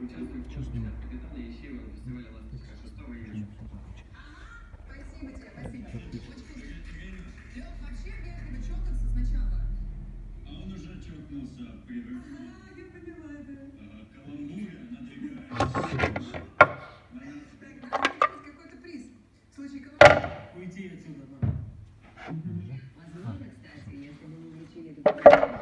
Участвую в конкурсе от капитана Ещеева на фестивале «Ласточка» 6 июня. Спасибо тебе, спасибо. Очень вкусно. Лёх, вообще вежливо чокаться сначала. А он уже чокнулся, привык. Ага, я поняла, да. Каламбуре надо играть. Так, надо придумать какой-то приз. В случае каламбура. Уйти отсюда надо. Возможно, кстати, если бы мы вручили документы